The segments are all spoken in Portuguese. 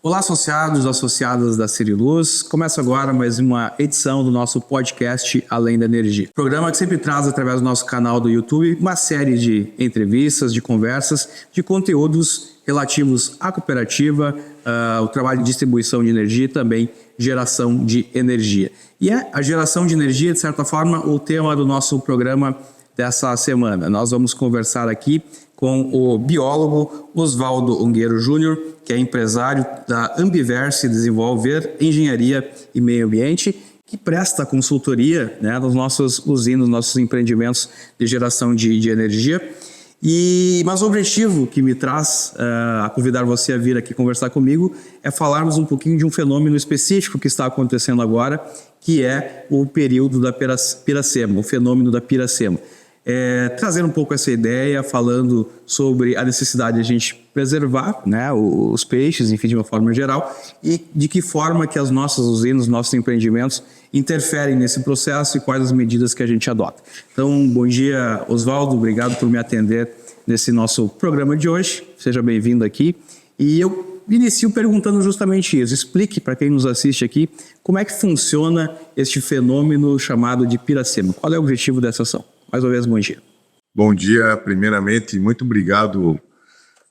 Olá, associados e associadas da Ciriluz. Começa agora mais uma edição do nosso podcast Além da Energia. Programa que sempre traz, através do nosso canal do YouTube, uma série de entrevistas, de conversas, de conteúdos relativos à cooperativa, o trabalho de distribuição de energia e também geração de energia. E a geração de energia, de certa forma, o tema do nosso programa dessa semana. Nós vamos conversar aqui com o biólogo Oswaldo Ungueiro Júnior, que é empresário da Ambiverse Desenvolver Engenharia e Meio Ambiente, que presta consultoria, né, nos nossos usinas, nossos empreendimentos de geração de energia. Mas o objetivo que me traz a convidar você a vir aqui conversar comigo é falarmos um pouquinho de um fenômeno específico que está acontecendo agora, que é o período da Piracema, o fenômeno da Piracema. Trazer um pouco essa ideia, falando sobre a necessidade de a gente preservar, né, os peixes, enfim, de uma forma geral, e de que forma que as nossas usinas, nossos empreendimentos interferem nesse processo e quais as medidas que a gente adota. Então, bom dia, Oswaldo, obrigado por me atender nesse nosso programa de hoje, seja bem-vindo aqui. E eu inicio perguntando justamente isso, explique para quem nos assiste aqui como é que funciona este fenômeno chamado de Piracema, qual é o objetivo dessa ação? Mais uma vez, bom dia. Bom dia, primeiramente, muito obrigado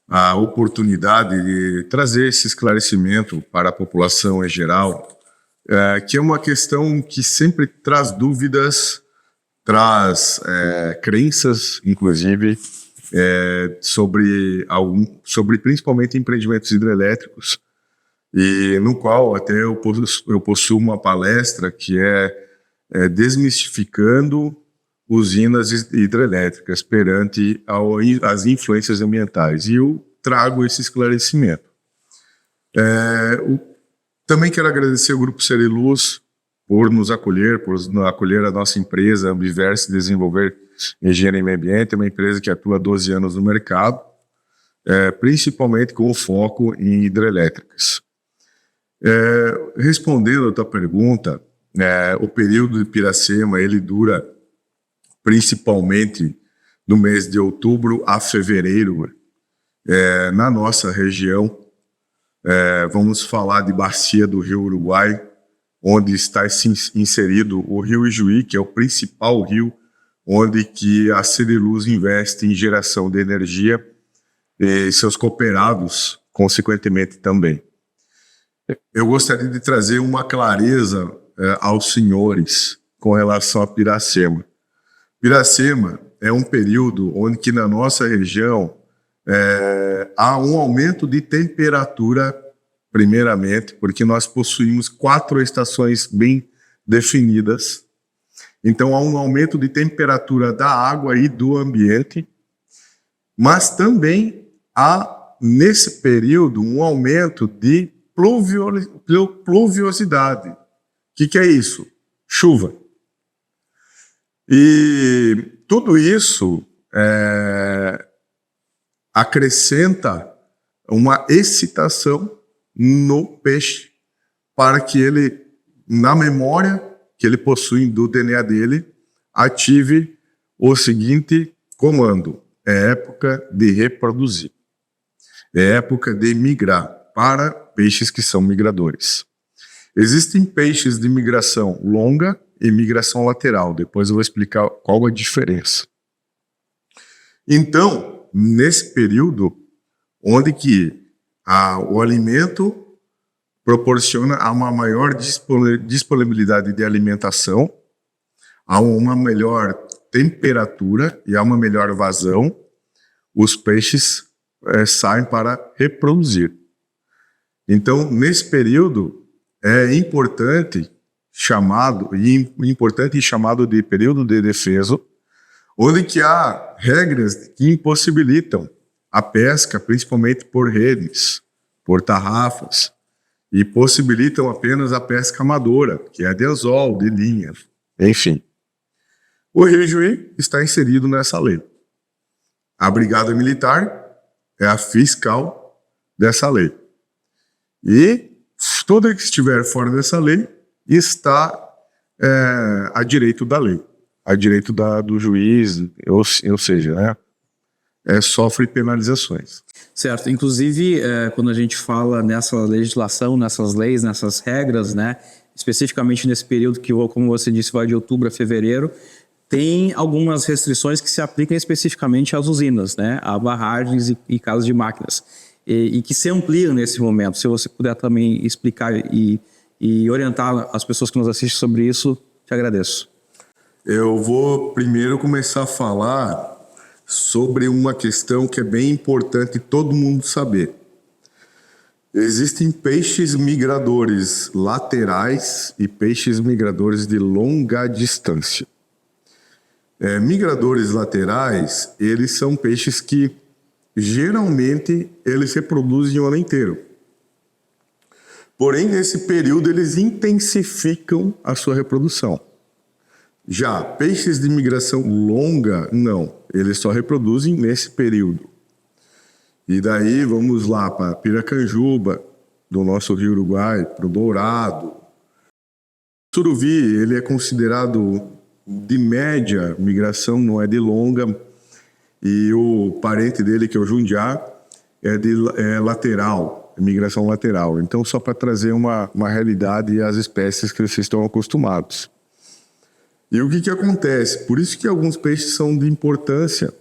a oportunidade de trazer esse esclarecimento para a população em geral, que é uma questão que sempre traz dúvidas, traz crenças, inclusive, sobre principalmente empreendimentos hidrelétricos, e no qual até eu possuo uma palestra que é desmistificando usinas hidrelétricas perante as influências ambientais. E eu trago esse esclarecimento. Também quero agradecer ao Grupo Ciriluz por nos acolher, a nossa empresa, Ambiverse Desenvolver Engenharia e Meio Ambiente, é uma empresa que atua há 12 anos no mercado, principalmente com foco em hidrelétricas. Respondendo a tua pergunta, o período de Piracema, ele dura principalmente no mês de outubro a fevereiro, na nossa região. Vamos falar de bacia do Rio Uruguai, onde está inserido o Rio Ijuí, que é o principal rio onde que a Ciriluz investe em geração de energia e seus cooperados, consequentemente, também. Eu gostaria de trazer uma clareza aos senhores com relação a Piracema. Piracema é um período onde que na nossa região há um aumento de temperatura, primeiramente, porque nós possuímos 4 estações bem definidas. Então há um aumento de temperatura da água e do ambiente, mas também há, nesse período, um aumento de pluviosidade. O que é isso? Chuva. E tudo isso acrescenta uma excitação no peixe para que ele, na memória que ele possui do DNA dele, ative o seguinte comando: é época de reproduzir, é época de migrar para peixes que são migradores. Existem peixes de migração longa e migração lateral. Depois eu vou explicar qual a diferença. Então, nesse período, onde que o alimento proporciona a uma maior disponibilidade de alimentação, a uma melhor temperatura e a uma melhor vazão, os peixes saem para reproduzir. Então, nesse período, é importante chamado de período de defeso, onde que há regras que impossibilitam a pesca, principalmente por redes, por tarrafas, e possibilitam apenas a pesca amadora, que é de anzol, de linha, enfim. O Rio Ijuí está inserido nessa lei. A Brigada Militar é a fiscal dessa lei. E tudo que estiver fora dessa lei está a direito da lei, a direito do juiz, ou seja, né, sofre penalizações. Certo. Inclusive, quando a gente fala nessa legislação, nessas leis, nessas regras, né, especificamente nesse período que, como você disse, vai de outubro a fevereiro, tem algumas restrições que se aplicam especificamente às usinas, né, a barragens e casas de máquinas, e que se ampliam nesse momento. Se você puder também explicar e orientar as pessoas que nos assistem sobre isso, te agradeço. Eu vou primeiro começar a falar sobre uma questão que é bem importante todo mundo saber. Existem peixes migradores laterais e peixes migradores de longa distância. Migradores laterais, eles são peixes que geralmente eles reproduzem o ano inteiro. Porém, nesse período eles intensificam a sua reprodução. Já peixes de migração longa, não. Eles só reproduzem nesse período. E daí vamos lá para Piracanjuba, do nosso Rio Uruguai, para o Dourado. O Suruvi, ele é considerado de média migração, não é de longa. E o parente dele, que é o Jundiá, é lateral, migração lateral. Então, só para trazer uma realidade às espécies que vocês estão acostumados. E o que acontece? Por isso que alguns peixes são de importância,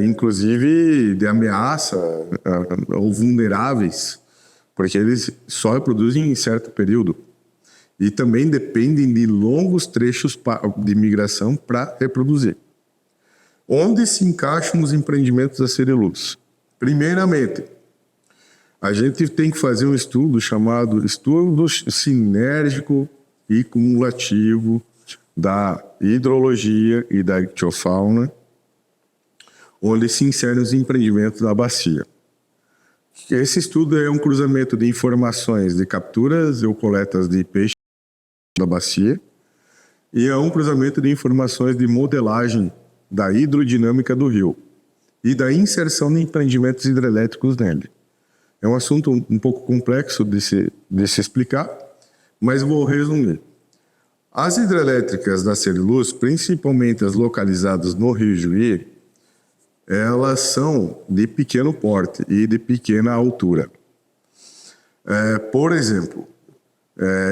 inclusive de ameaça ou vulneráveis, porque eles só reproduzem em certo período. E também dependem de longos trechos de migração para reproduzir. Onde se encaixam os empreendimentos da Cerilus? Primeiramente, a gente tem que fazer um estudo chamado estudo sinérgico e cumulativo da hidrologia e da ictiofauna, onde se inserem os empreendimentos da bacia. Esse estudo é um cruzamento de informações de capturas ou coletas de peixe da bacia e é um cruzamento de informações de modelagem da hidrodinâmica do rio e da inserção de empreendimentos hidrelétricos nele. É um assunto um pouco complexo de se explicar, mas vou resumir. As hidrelétricas da Cerilus, principalmente as localizadas no Rio Juí, elas são de pequeno porte e de pequena altura. Por exemplo,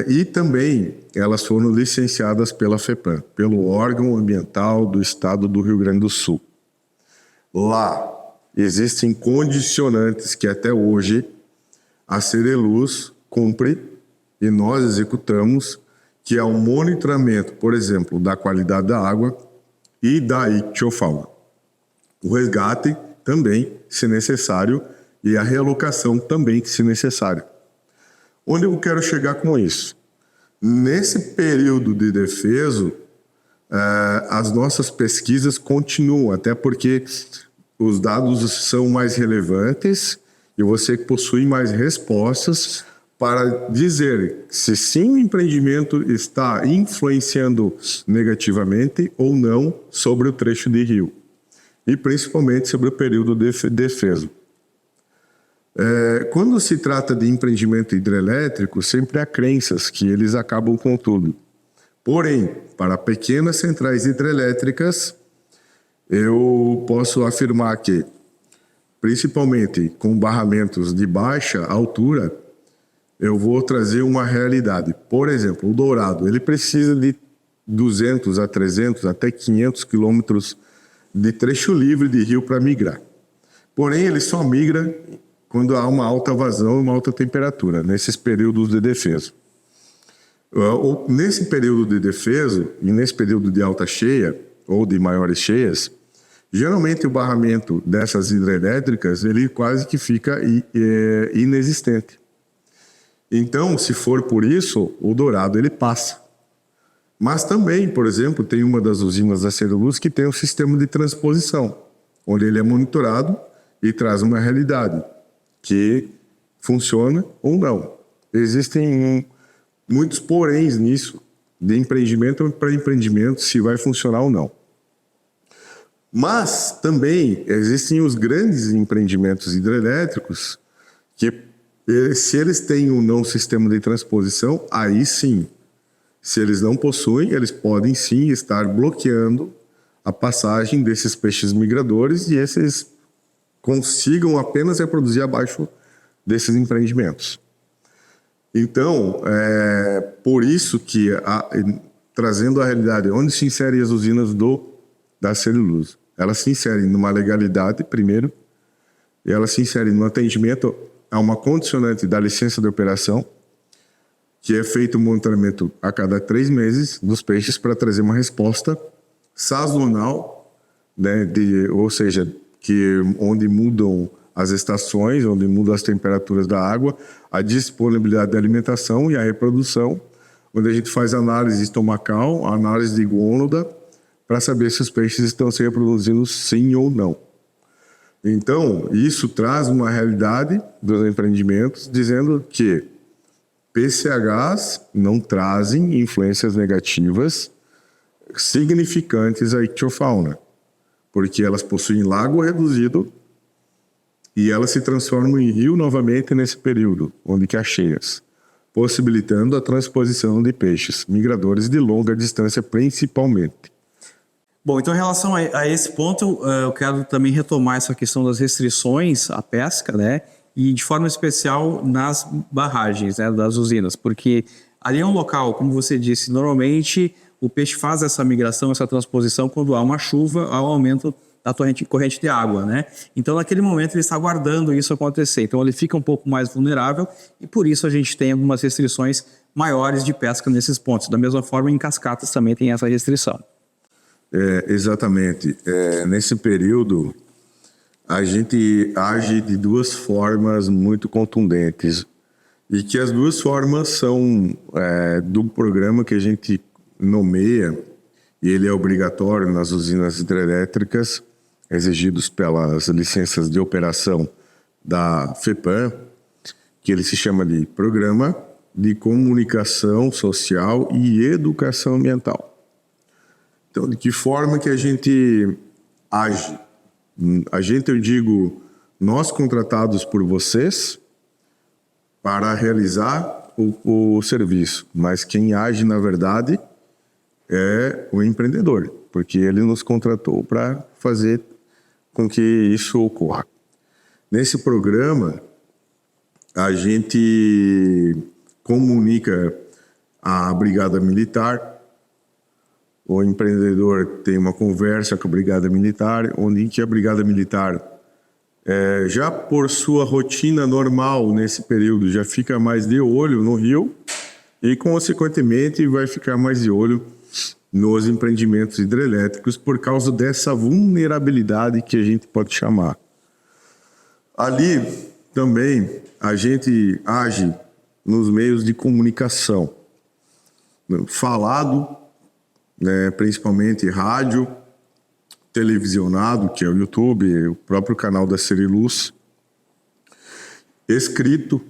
e também elas foram licenciadas pela FEPAM, pelo órgão ambiental do estado do Rio Grande do Sul. Lá existem condicionantes que até hoje a Cerilus cumpre e nós executamos, que é o monitoramento, por exemplo, da qualidade da água e da ictiofauna. O resgate também, se necessário, e a realocação também, se necessário. Onde eu quero chegar com isso? Nesse período de defeso, as nossas pesquisas continuam, até porque os dados são mais relevantes e você possui mais respostas para dizer se sim o empreendimento está influenciando negativamente ou não sobre o trecho de rio, e principalmente sobre o período de defeso. Quando se trata de empreendimento hidrelétrico, sempre há crenças que eles acabam com tudo. Porém, para pequenas centrais hidrelétricas, eu posso afirmar que, principalmente com barramentos de baixa altura, eu vou trazer uma realidade. Por exemplo, o Dourado, ele precisa de 200 a 300, até 500 quilômetros de trecho livre de rio para migrar. Porém, ele só migra quando há uma alta vazão e uma alta temperatura, nesses períodos de defeso. Nesse período de defeso e nesse período de alta cheia ou de maiores cheias, geralmente o barramento dessas hidrelétricas, ele quase que fica inexistente. Então, se for por isso, o Dourado ele passa. Mas também, por exemplo, tem uma das usinas da Cerilus que tem um sistema de transposição, onde ele é monitorado e traz uma realidade que funciona ou não. Existem muitos poréns nisso, de empreendimento para empreendimento, se vai funcionar ou não. Mas também existem os grandes empreendimentos hidrelétricos que, se eles têm ou não sistema de transposição, aí sim. Se eles não possuem, eles podem sim estar bloqueando a passagem desses peixes migradores e esses consigam apenas reproduzir abaixo desses empreendimentos. Então, por isso que, trazendo a realidade, onde se inserem as usinas da celulose? Elas se inserem numa legalidade, primeiro, e elas se inserem no atendimento a uma condicionante da licença de operação, que é feito um monitoramento a cada 3 meses dos peixes para trazer uma resposta sazonal, né, ou seja, onde mudam as estações, onde mudam as temperaturas da água, a disponibilidade da alimentação e a reprodução, onde a gente faz análise estomacal, análise de gônada, para saber se os peixes estão se reproduzindo sim ou não. Então, isso traz uma realidade dos empreendimentos, dizendo que PCHs não trazem influências negativas significantes à ictiofauna, porque elas possuem lago reduzido e elas se transformam em rio novamente nesse período, onde que há cheias, possibilitando a transposição de peixes migradores de longa distância principalmente. Bom, então em relação a esse ponto, eu quero também retomar essa questão das restrições à pesca, né? E de forma especial nas barragens, né, das usinas, porque ali é um local, como você disse, normalmente o peixe faz essa migração, essa transposição quando há uma chuva, há um aumento da corrente de água, né? Então naquele momento ele está aguardando isso acontecer, então ele fica um pouco mais vulnerável e por isso a gente tem algumas restrições maiores de pesca nesses pontos. Da mesma forma em cascatas também tem essa restrição. Exatamente. Nesse período, a gente age de 2 formas muito contundentes. E que as 2 formas são do programa que a gente nomeia, e ele é obrigatório nas usinas hidrelétricas, exigidos pelas licenças de operação da FEPAM, que ele se chama de Programa de Comunicação Social e Educação Ambiental. Então, de que forma que a gente age? A gente, eu digo, nós contratados por vocês para realizar o serviço, mas quem age, na verdade, é o empreendedor, porque ele nos contratou para fazer com que isso ocorra. Nesse programa, a gente comunica à Brigada Militar. O empreendedor tem uma conversa com a Brigada Militar, onde que a Brigada Militar, já por sua rotina normal nesse período, já fica mais de olho no rio e, consequentemente, vai ficar mais de olho nos empreendimentos hidrelétricos por causa dessa vulnerabilidade que a gente pode chamar. Ali também a gente age nos meios de comunicação, falado, né, principalmente rádio, televisionado, que é o YouTube, o próprio canal da Ceriluz, escrito,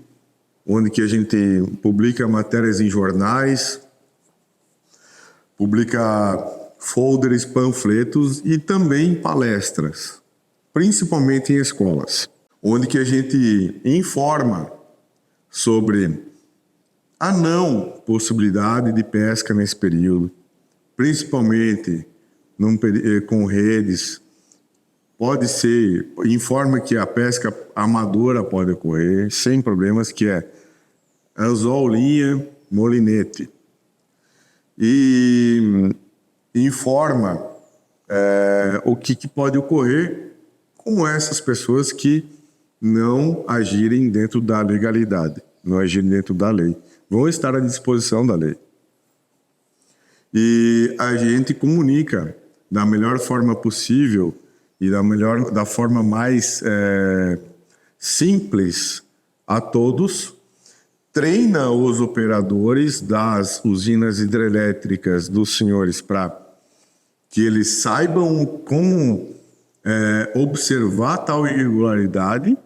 onde que a gente publica matérias em jornais, publica folders, panfletos e também palestras, principalmente em escolas, onde que a gente informa sobre a não possibilidade de pesca nesse período, principalmente com redes. Pode ser, informa que a pesca amadora pode ocorrer sem problemas, que é anzol, linha, molinete. E informa o que pode ocorrer com essas pessoas que não agirem dentro da legalidade, não agirem dentro da lei. Vão estar à disposição da lei. E a gente comunica da melhor forma possível e da forma mais simples a todos, treina os operadores das usinas hidrelétricas dos senhores para que eles saibam como observar tal irregularidade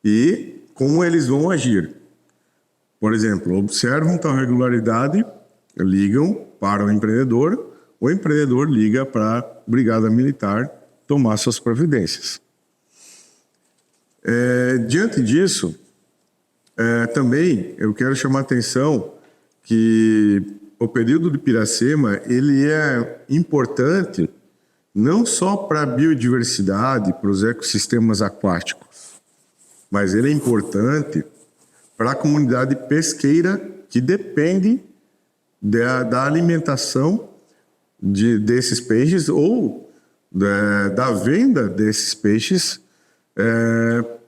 e como eles vão agir. Por exemplo, observam tal irregularidade, ligam para o empreendedor liga para a Brigada Militar tomar suas providências. Diante disso, também eu quero chamar a atenção que o período de Piracema ele é importante não só para a biodiversidade, para os ecossistemas aquáticos, mas ele é importante para a comunidade pesqueira que depende da alimentação desses peixes ou da venda desses peixes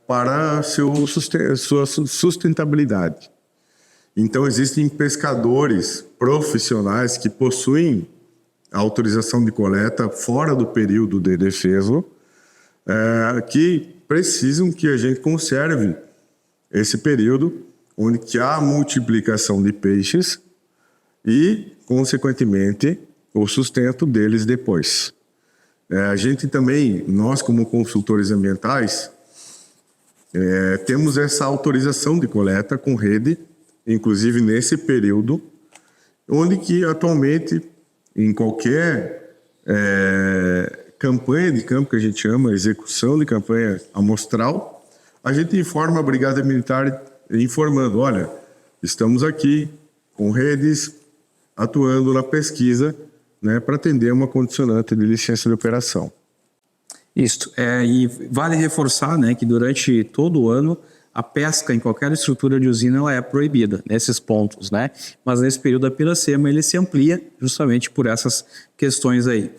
para sua sustentabilidade. Então, existem pescadores profissionais que possuem a autorização de coleta fora do período de defeso, que precisam que a gente conserve esse período onde que há multiplicação de peixes e, consequentemente, o sustento deles depois. A gente também, nós como consultores ambientais, temos essa autorização de coleta com rede, inclusive nesse período, onde que atualmente, em qualquer campanha de campo que a gente chama, execução de campanha amostral, a gente informa a Brigada Militar informando, olha, estamos aqui com redes atuando na pesquisa, né, para atender uma condicionante de licença de operação. Isso, e vale reforçar, né, que durante todo o ano a pesca em qualquer estrutura de usina ela é proibida nesses pontos, né? Mas nesse período da Piracema ele se amplia justamente por essas questões aí.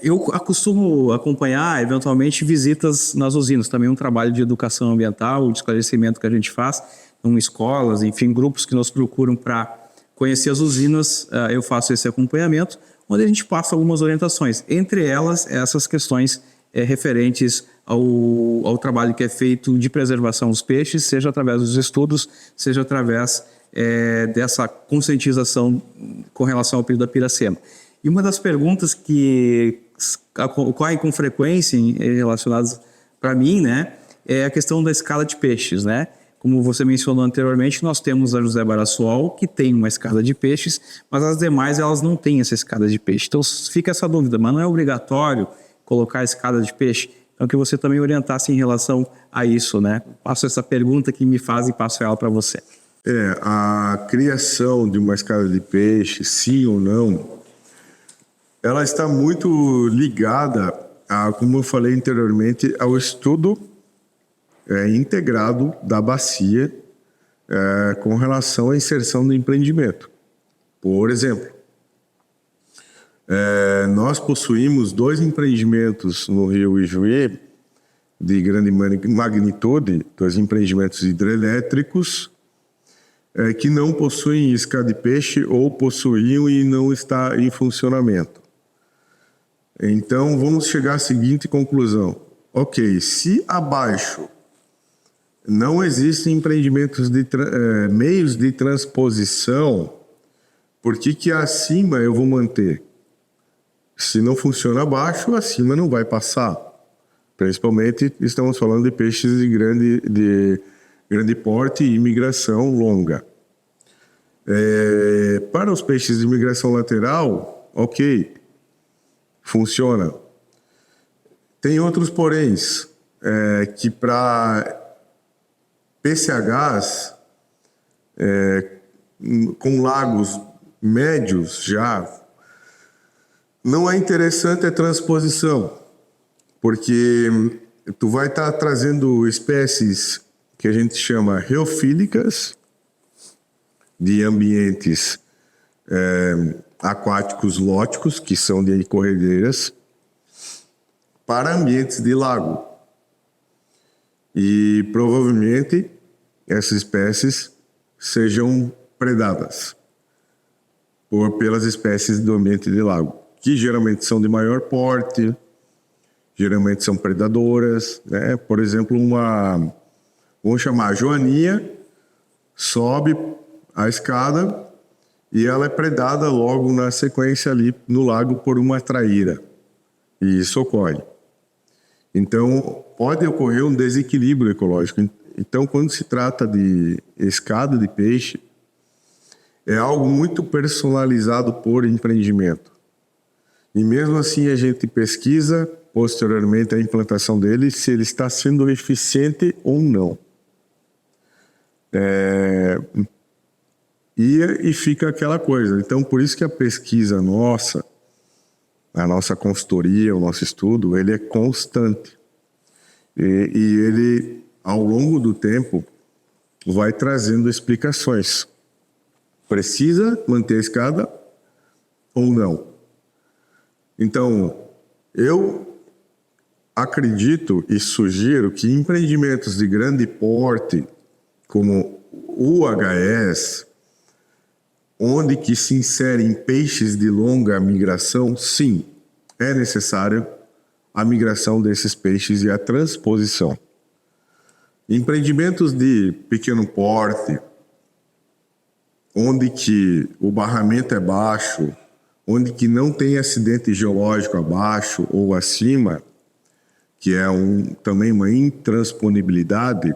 Eu costumo acompanhar eventualmente visitas nas usinas, também um trabalho de educação ambiental, de esclarecimento que a gente faz em escolas, enfim, grupos que nos procuram para conhecer as usinas, eu faço esse acompanhamento, onde a gente passa algumas orientações, entre elas essas questões referentes ao trabalho que é feito de preservação dos peixes, seja através dos estudos, seja através dessa conscientização com relação ao período da Piracema. E uma das perguntas que ocorrem com frequência relacionadas para mim, né, é a questão da escala de peixes, né? Como você mencionou anteriormente, nós temos a José Baраçual, que tem uma escada de peixes, mas as demais elas não têm essa escada de peixe. Então fica essa dúvida, mas não é obrigatório colocar a escada de peixe? Então que você também orientasse em relação a isso, né? Passo essa pergunta que me faz e passo ela para você. A criação de uma escada de peixe, sim ou não, ela está muito ligada, como eu falei anteriormente, ao estudo integrado da bacia com relação à inserção do empreendimento. Por exemplo, nós possuímos 2 empreendimentos no Rio Ijuí de grande magnitude, 2 empreendimentos hidrelétricos que não possuem isca de peixe ou possuíam e não está em funcionamento. Então, vamos chegar à seguinte conclusão. Ok, se abaixo não existem empreendimentos meios de transposição, por que acima eu vou manter? Se não funciona abaixo, acima não vai passar. Principalmente estamos falando de peixes de grande porte e migração longa. Para os peixes de migração lateral, ok, funciona. Tem outros poréns, que para PCHs com lagos médios já não é interessante a transposição, porque tu vai estar trazendo espécies que a gente chama reofílicas de ambientes aquáticos lóticos, que são de corredeiras, para ambientes de lago. E provavelmente essas espécies sejam predadas pelas espécies do ambiente de lago, que geralmente são de maior porte, geralmente são predadoras, né? Por exemplo, vamos chamar a joaninha, sobe a escada e ela é predada logo na sequência ali no lago por uma traíra. E isso ocorre. Então, pode ocorrer um desequilíbrio ecológico. Então, quando se trata de escada de peixe, é algo muito personalizado por empreendimento. E mesmo assim a gente pesquisa posteriormente a implantação dele, se ele está sendo eficiente ou não. E fica aquela coisa. Então, por isso que a pesquisa nossa, a nossa consultoria, o nosso estudo, ele é constante. E ele, ao longo do tempo, vai trazendo explicações. Precisa manter a escada ou não? Então, eu acredito e sugiro que empreendimentos de grande porte, como o UHS, onde que se inserem peixes de longa migração, sim, é necessário a migração desses peixes e a transposição. Empreendimentos de pequeno porte, onde que o barramento é baixo, onde que não tem acidente geológico abaixo ou acima, que é também uma intransponibilidade,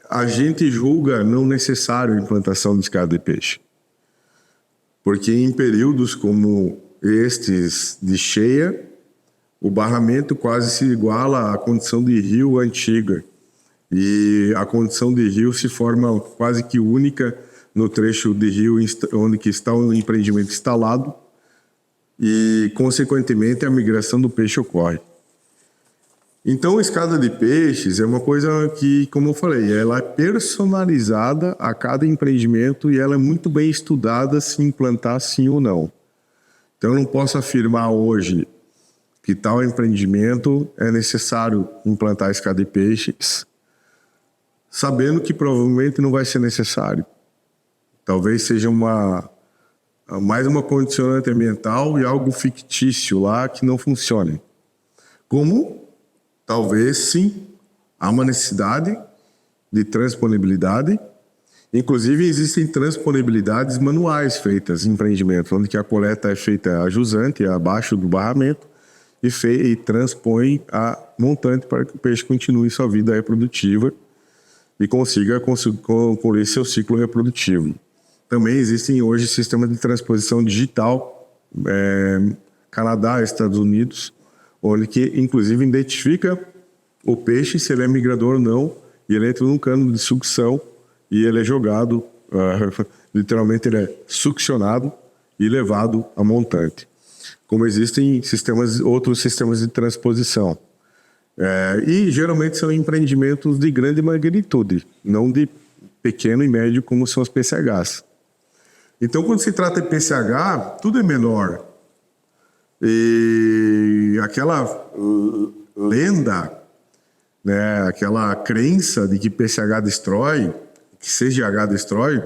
a gente julga não necessário a implantação de escada de peixe. Porque em períodos como estes de cheia, o barramento quase se iguala à condição de rio antiga. E a condição de rio se forma quase que única no trecho de rio onde que está o empreendimento instalado e, consequentemente, a migração do peixe ocorre. Então, a escada de peixes é uma coisa que, como eu falei, ela é personalizada a cada empreendimento e ela é muito bem estudada se implantar sim ou não. Então, eu não posso afirmar hoje que tal empreendimento é necessário implantar a escada de peixes, sabendo que provavelmente não vai ser necessário. Talvez seja mais uma condicionante ambiental e algo fictício lá que não funcione. Como, talvez, sim, há uma necessidade de transponibilidade. Inclusive, existem transponibilidades manuais feitas em empreendimentos, onde que a coleta é feita a jusante, abaixo do barramento, e transpõe a montante para que o peixe continue sua vida reprodutiva e consiga concluir seu ciclo reprodutivo. Também existem hoje sistemas de transposição digital, Canadá, Estados Unidos, onde que inclusive identifica o peixe, se ele é migrador ou não, e ele entra num cano de sucção e ele é jogado, literalmente ele é succionado e levado a montante. Como existem outros sistemas de transposição. E geralmente são empreendimentos de grande magnitude, não de pequeno e médio como são os PCHs. Então, quando se trata de PCH, tudo é menor. E aquela lenda, né, aquela crença de que PCH destrói, que CGH destrói,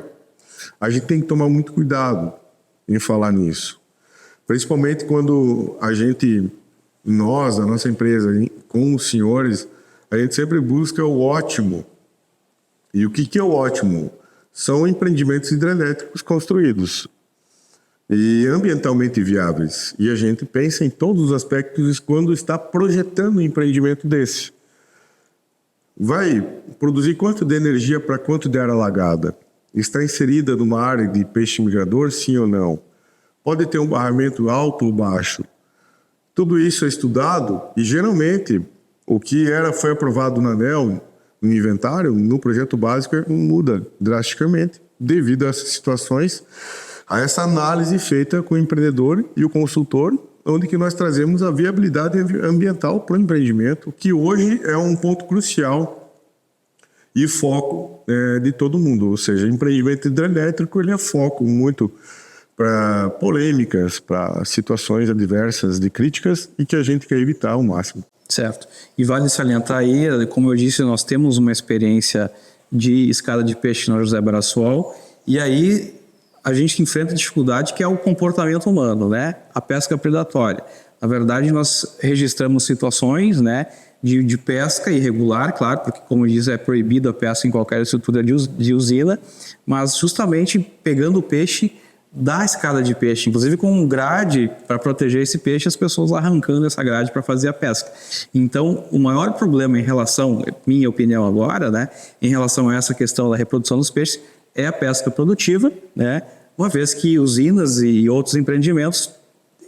a gente tem que tomar muito cuidado em falar nisso. Principalmente quando a nossa empresa, com os senhores, a gente sempre busca o ótimo. E o que é o ótimo? São empreendimentos hidrelétricos construídos e ambientalmente viáveis. E a gente pensa em todos os aspectos quando está projetando um empreendimento desse. Vai produzir quanto de energia para quanto de área alagada? Está inserida numa área de peixe migrador, sim ou não? Pode ter um barramento alto ou baixo? Tudo isso é estudado e, geralmente, o que foi aprovado na ANEEL, no inventário, no projeto básico, muda drasticamente devido a essas situações, a essa análise feita com o empreendedor e o consultor, onde que nós trazemos a viabilidade ambiental para o empreendimento, que hoje é um ponto crucial e foco de todo mundo. Ou seja, empreendimento hidrelétrico ele é foco muito para polêmicas, para situações adversas de críticas e que a gente quer evitar ao máximo. Certo. E vale salientar aí, como eu disse, nós temos uma experiência de escada de peixe na José Brassuol, e aí a gente enfrenta dificuldade que é o comportamento humano, né? A pesca predatória. Na verdade, nós registramos situações, né, de pesca irregular, claro, porque, como diz, é proibido a pesca em qualquer estrutura de usina, mas justamente pegando o peixe da escada de peixe, inclusive com um grade para proteger esse peixe, as pessoas arrancando essa grade para fazer a pesca. Então, o maior problema em relação, minha opinião agora, né, em relação a essa questão da reprodução dos peixes, é a pesca produtiva, né, uma vez que usinas e outros empreendimentos,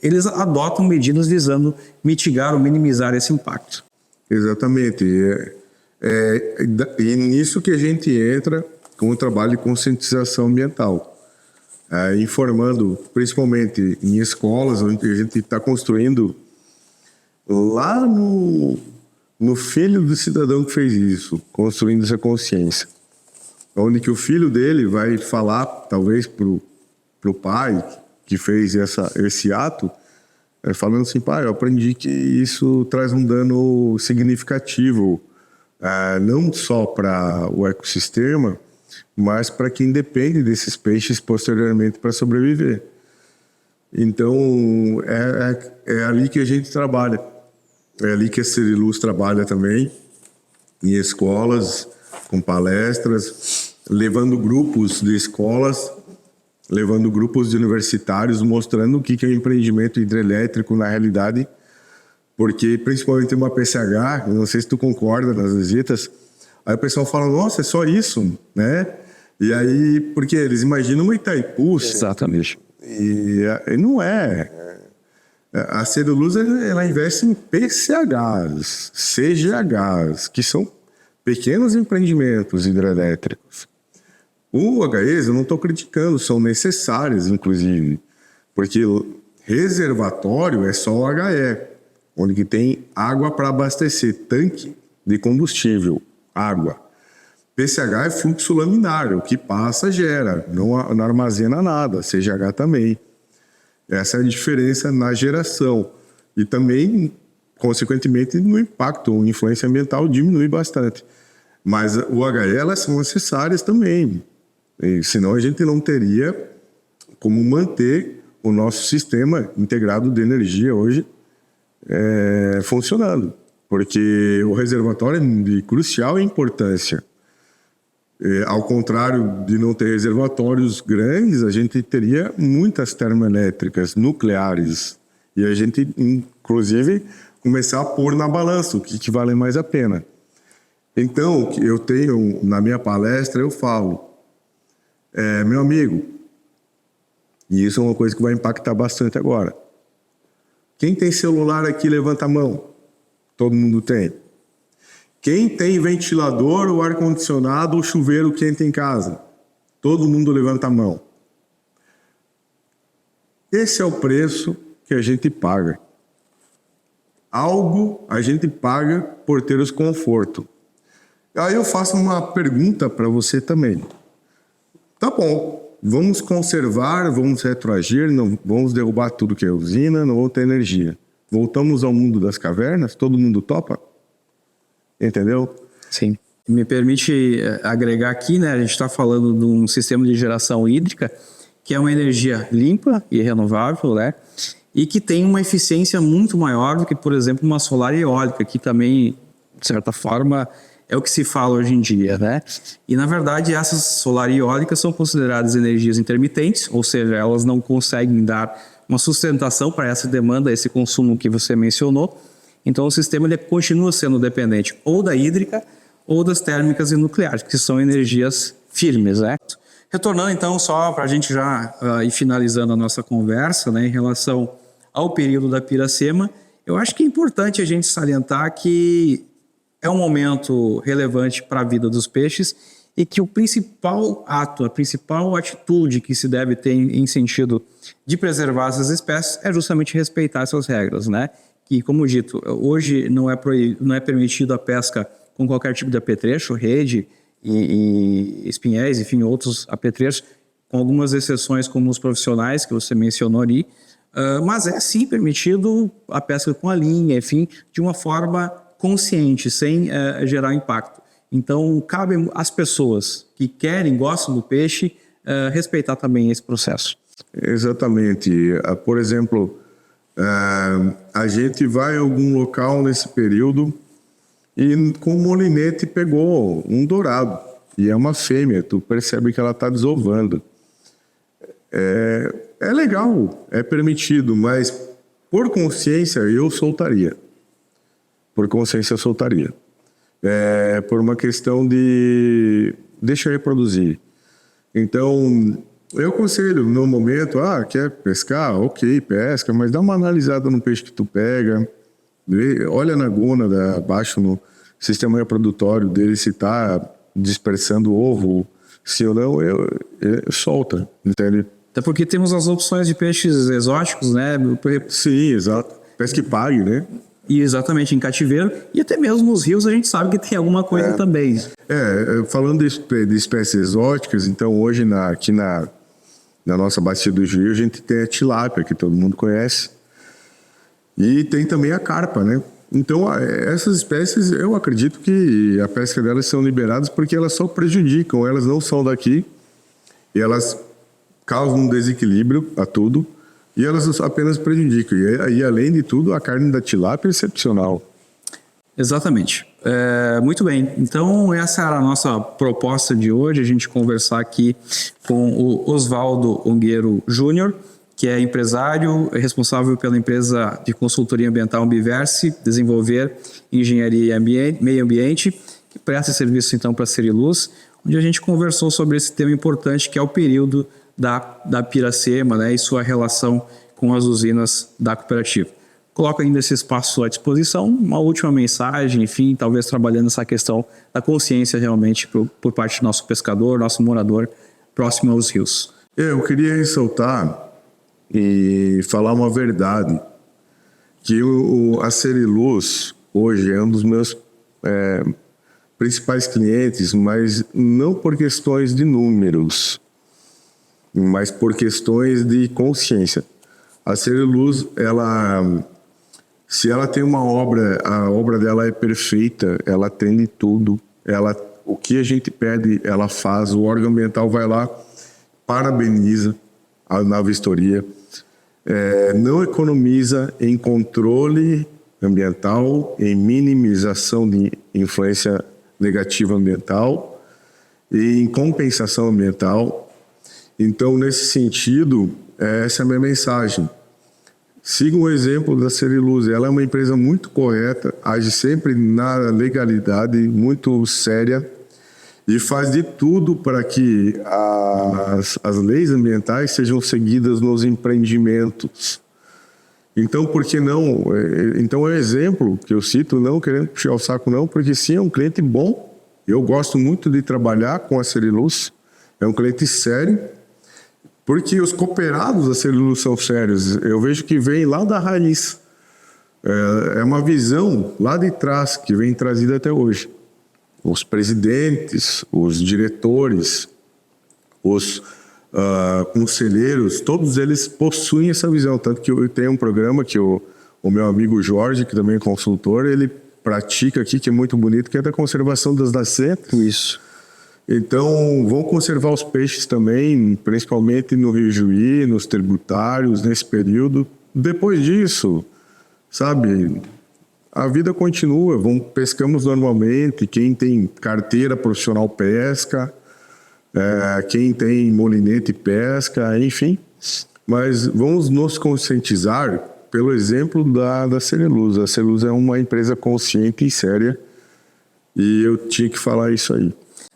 eles adotam medidas visando mitigar ou minimizar esse impacto. Exatamente. E nisso que a gente entra com o trabalho de conscientização ambiental. informando, principalmente em escolas, onde a gente está construindo lá no filho do cidadão que fez isso, construindo essa consciência. Onde que o filho dele vai falar, talvez, pro pai que fez esse ato, falando assim, pai, eu aprendi que isso traz um dano significativo, não só para o ecossistema, mas para quem depende desses peixes posteriormente para sobreviver. Então, é ali que a gente trabalha. É ali que a Seriluz trabalha também, em escolas, com palestras, levando grupos de escolas, levando grupos de universitários, mostrando o que é o empreendimento hidrelétrico na realidade, porque principalmente uma PCH, eu não sei se tu concorda nas visitas, aí o pessoal fala, nossa, é só isso, né? E aí, porque eles imaginam uma Itaipu. Exatamente. E não é. A Seriluz, ela investe em PCHs, CGHs, que são pequenos empreendimentos hidrelétricos. O HEs, eu não estou criticando, são necessários, inclusive, porque reservatório é só o HE, onde que tem água para abastecer, tanque de combustível, água. PCH é fluxo laminar, o que passa gera, não armazena nada, CGH também. Essa é a diferença na geração. E também, consequentemente, no impacto, a influência ambiental diminui bastante. Mas o HE, elas são necessárias também. E, senão a gente não teria como manter o nosso sistema integrado de energia hoje funcionando. Porque o reservatório é de crucial importância. Ao contrário de não ter reservatórios grandes, a gente teria muitas termoelétricas nucleares. E a gente, inclusive, começar a pôr na balança o que vale mais a pena. Então, eu tenho, na minha palestra, eu falo, meu amigo, e isso é uma coisa que vai impactar bastante agora. Quem tem celular aqui, levanta a mão. Todo mundo tem. Quem tem ventilador, ou ar-condicionado, ou chuveiro quente em casa? Todo mundo levanta a mão. Esse é o preço que a gente paga. Algo a gente paga por ter os confortos. Aí eu faço uma pergunta para você também. Tá bom, vamos conservar, vamos retroagir, não vamos derrubar tudo que é usina, não vamos ter energia. Voltamos ao mundo das cavernas? Todo mundo topa? Entendeu? Sim. Me permite agregar aqui, né? A gente está falando de um sistema de geração hídrica que é uma energia limpa e renovável, né? E que tem uma eficiência muito maior do que, por exemplo, uma solar e eólica, que também, de certa forma, é o que se fala hoje em dia, né? E, na verdade, essas solar e eólicas são consideradas energias intermitentes, ou seja, elas não conseguem dar uma sustentação para essa demanda, esse consumo que você mencionou. Então, o sistema ele continua sendo dependente ou da hídrica ou das térmicas e nucleares, que são energias firmes, né? Retornando, então, só para a gente já ir finalizando a nossa conversa, né, em relação ao período da Piracema, eu acho que é importante a gente salientar que é um momento relevante para a vida dos peixes e que o principal ato, a principal atitude que se deve ter em sentido de preservar essas espécies é justamente respeitar essas regras, né? Que, como dito, hoje não é permitido a pesca com qualquer tipo de apetrecho, rede e espinhéis, enfim, outros apetrechos, com algumas exceções como os profissionais que você mencionou ali, mas é sim permitido a pesca com a linha, enfim, de uma forma consciente, sem gerar impacto. Então, cabe às pessoas que querem, gostam do peixe, respeitar também esse processo. Exatamente. Por exemplo, a gente vai a algum local nesse período e com o molinete pegou um dourado. E é uma fêmea, tu percebe que ela está desovando. É legal, é permitido, mas por consciência eu soltaria. Por consciência eu soltaria. Por uma questão de deixa reproduzir. Então, eu aconselho no momento, quer pescar? Ok, pesca, mas dá uma analisada no peixe que tu pega, olha na gônada, abaixo no sistema reprodutório dele, se está dispersando ovo, se ou não, solta. Entende? Até porque temos as opções de peixes exóticos, né? Sim, exato. Pesca que pague, né? E exatamente em cativeiro. E até mesmo nos rios a gente sabe que tem alguma coisa também. Falando de espécies exóticas, então hoje aqui na nossa bacia do Juí, a gente tem a tilápia, que todo mundo conhece. E tem também a carpa, né? Então, essas espécies, eu acredito que a pesca delas são liberadas porque elas só prejudicam, elas não são daqui, e elas causam um desequilíbrio a tudo, e elas apenas prejudicam. E além de tudo, a carne da tilápia é excepcional. Exatamente. Muito bem. Então, essa era a nossa proposta de hoje, a gente conversar aqui com o Osvaldo Ungueiro Júnior, que é empresário, responsável pela empresa de consultoria ambiental Ambiverse, desenvolver engenharia e meio ambiente, que presta serviço então para a Seriluz, onde a gente conversou sobre esse tema importante que é o período da Piracema, né, e sua relação com as usinas da cooperativa. Coloco ainda esse espaço à disposição, uma última mensagem, enfim, talvez trabalhando essa questão da consciência realmente por parte do nosso pescador, nosso morador próximo aos rios. Eu queria ressaltar e falar uma verdade, que a Seriluz hoje é um dos meus principais clientes, mas não por questões de números, mas por questões de consciência. A Seriluz, se ela tem uma obra, a obra dela é perfeita, ela atende tudo, o que a gente pede, ela faz, o órgão ambiental vai lá, parabeniza na vistoria, não economiza em controle ambiental, em minimização de influência negativa ambiental e em compensação ambiental. Então, nesse sentido, essa é a minha mensagem. Siga o exemplo da Seriluz. Ela é uma empresa muito correta, age sempre na legalidade, muito séria e faz de tudo para que as leis ambientais sejam seguidas nos empreendimentos. Então, por que não? Então, é um exemplo que eu cito, não querendo puxar o saco não, porque sim, é um cliente bom. Eu gosto muito de trabalhar com a Seriluz. É um cliente sério, porque os cooperados da Seriluz são sérios. Eu vejo que vem lá da raiz. É uma visão lá de trás que vem trazida até hoje. Os presidentes, os diretores, os conselheiros, todos eles possuem essa visão. Tanto que eu tenho um programa que o meu amigo Jorge, que também é consultor, ele pratica aqui, que é muito bonito, que é da conservação das nascentes. Isso. Então, vão conservar os peixes também, principalmente no Rio Juí, nos tributários, nesse período. Depois disso, sabe, a vida continua, pescamos normalmente, quem tem carteira profissional pesca, quem tem molinete pesca, enfim. Mas vamos nos conscientizar pelo exemplo da Seriluz. A Seriluz é uma empresa consciente e séria, e eu tinha que falar isso aí.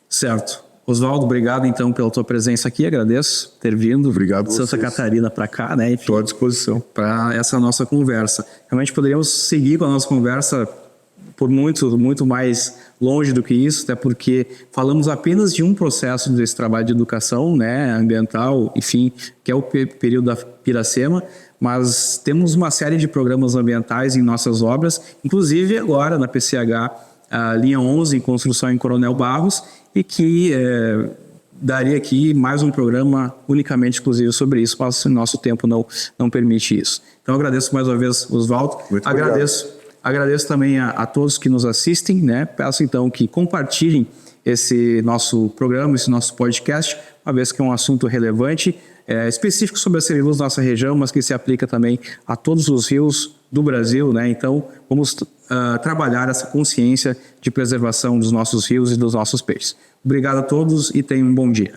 Certo. Osvaldo, obrigado então pela tua presença aqui, agradeço ter vindo. Obrigado de Santa Catarina para cá, né? Estou à disposição. Para essa nossa conversa. Realmente poderíamos seguir com a nossa conversa por muito mais longe do que isso, até porque falamos apenas de um processo desse trabalho de educação, né, ambiental, enfim, que é o período da Piracema, mas temos uma série de programas ambientais em nossas obras, inclusive agora na PCH, a linha 11 em construção em Coronel Barros, e que daria aqui mais um programa unicamente exclusivo sobre isso, mas o nosso tempo não permite isso. Então agradeço mais uma vez, Osvaldo. Agradeço também a todos que nos assistem, né? Peço então que compartilhem esse nosso programa, esse nosso podcast, uma vez que é um assunto relevante, específico sobre a Seriluz nossa região, mas que se aplica também a todos os rios do Brasil, né? Então vamos trabalhar essa consciência de preservação dos nossos rios e dos nossos peixes. Obrigado a todos e tenham um bom dia.